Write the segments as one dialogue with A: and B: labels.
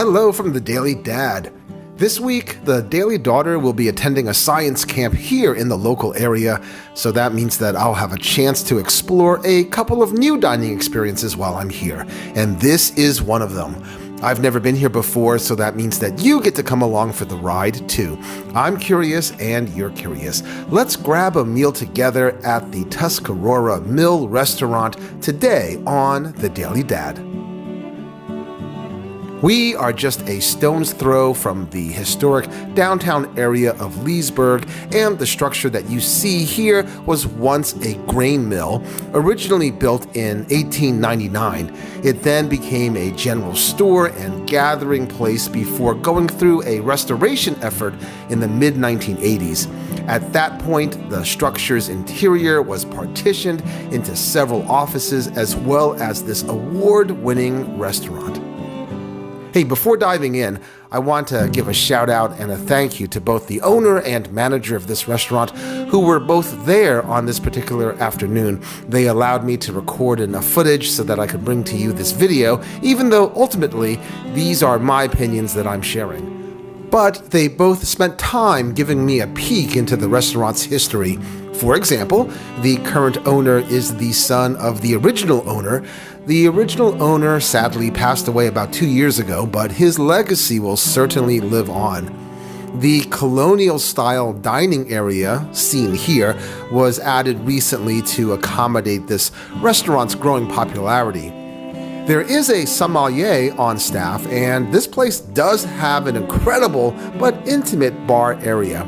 A: Hello from the Daily Dad. This week, the Daily Daughter will be attending a science camp here in the local area, so that means that I'll have a chance to explore a couple of new dining experiences while I'm here, and this is one of them. I've never been here before, so that means that you get to come along for the ride too. I'm curious and you're curious. Let's grab a meal together at the Tuscarora Mill Restaurant today on the Daily Dad. We are just a stone's throw from the historic downtown area of Leesburg, and the structure that you see here was once a grain mill, originally built in 1899. It then became a general store and gathering place before going through a restoration effort in the mid-1980s. At that point, the structure's interior was partitioned into several offices as well as this award-winning restaurant. Hey, before diving in, I want to give a shout out and a thank you to both the owner and manager of this restaurant, who were both there on this particular afternoon. They allowed me to record enough footage so that I could bring to you this video, even though ultimately these are my opinions that I'm sharing. But they both spent time giving me a peek into the restaurant's history. For example, the current owner is the son of the original owner. The original owner sadly passed away about 2 years ago, but his legacy will certainly live on. The colonial-style dining area, seen here, was added recently to accommodate this restaurant's growing popularity. There is a sommelier on staff, and this place does have an incredible but intimate bar area.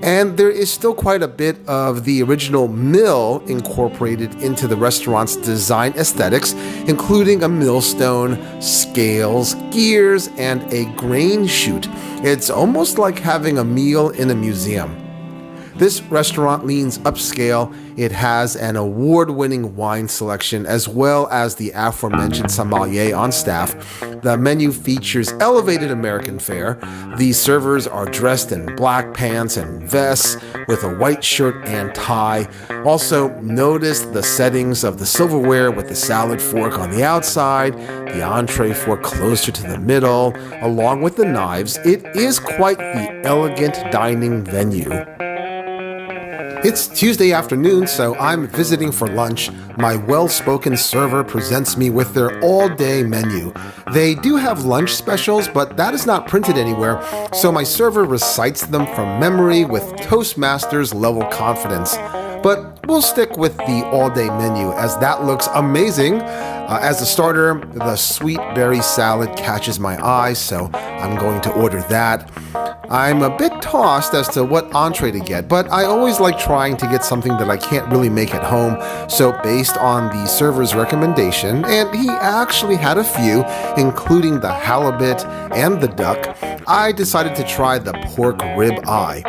A: And there is still quite a bit of the original mill incorporated into the restaurant's design aesthetics, including a millstone, scales, gears, and a grain chute. It's almost like having a meal in a museum. This restaurant leans upscale. It has an award-winning wine selection as well as the aforementioned sommelier on staff. The menu features elevated American fare. The servers are dressed in black pants and vests with a white shirt and tie. Also, notice the settings of the silverware with the salad fork on the outside, the entree fork closer to the middle, along with the knives. It is quite the elegant dining venue. It's Tuesday afternoon, so I'm visiting for lunch. My well-spoken server presents me with their all-day menu. They do have lunch specials, but that is not printed anywhere, so my server recites them from memory with Toastmasters level confidence. But we'll stick with the all-day menu as that looks amazing. As a starter, the sweet berry salad catches my eye, so I'm going to order that. I'm a bit tossed as to what entree to get, but I always like trying to get something that I can't really make at home, so based on the server's recommendation, and he actually had a few, including the halibut and the duck, I decided to try the pork rib eye.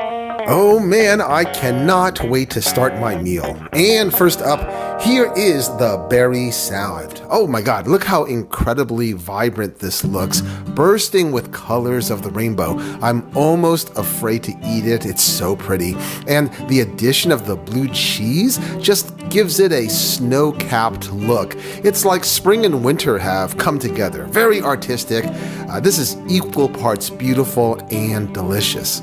A: Oh man, I cannot wait to start my meal. And first up, here is the berry salad. Oh my god, look how incredibly vibrant this looks, bursting with colors of the rainbow. I'm almost afraid to eat it, it's so pretty. And the addition of the blue cheese just gives it a snow-capped look. It's like spring and winter have come together. Very artistic. This is equal parts beautiful and delicious.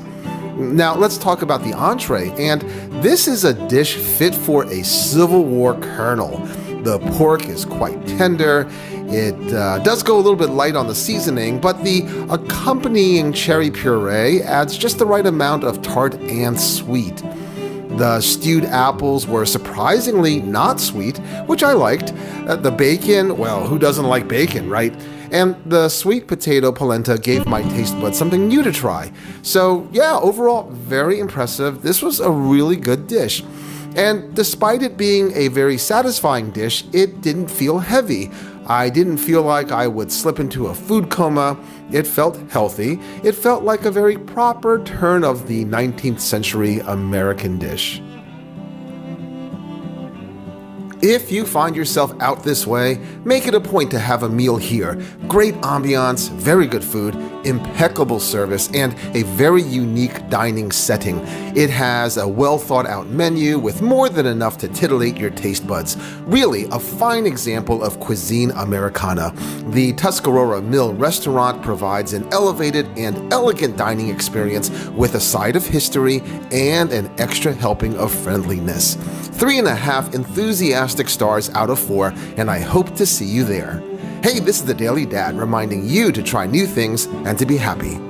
A: Now let's talk about the entree, and this is a dish fit for a Civil War colonel. The pork is quite tender. It does go a little bit light on the seasoning, but the accompanying cherry puree adds just the right amount of tart and sweet. The stewed apples were surprisingly not sweet, which I liked. The bacon, well, who doesn't like bacon, right? And the sweet potato polenta gave my taste buds something new to try. So yeah, overall, very impressive. This was a really good dish. And despite it being a very satisfying dish, it didn't feel heavy. I didn't feel like I would slip into a food coma. It felt healthy. It felt like a very proper turn of the 19th century American dish. If you find yourself out this way, make it a point to have a meal here. Great ambiance, very good food, impeccable service, and a very unique dining setting. It has a well thought out menu with more than enough to titillate your taste buds. Really, a fine example of cuisine Americana. The Tuscarora Mill restaurant provides an elevated and elegant dining experience with a side of history and an extra helping of friendliness. 3.5 enthusiastic stars out of 4, and I hope to see you there. Hey, this is the Daily Dad reminding you to try new things and to be happy.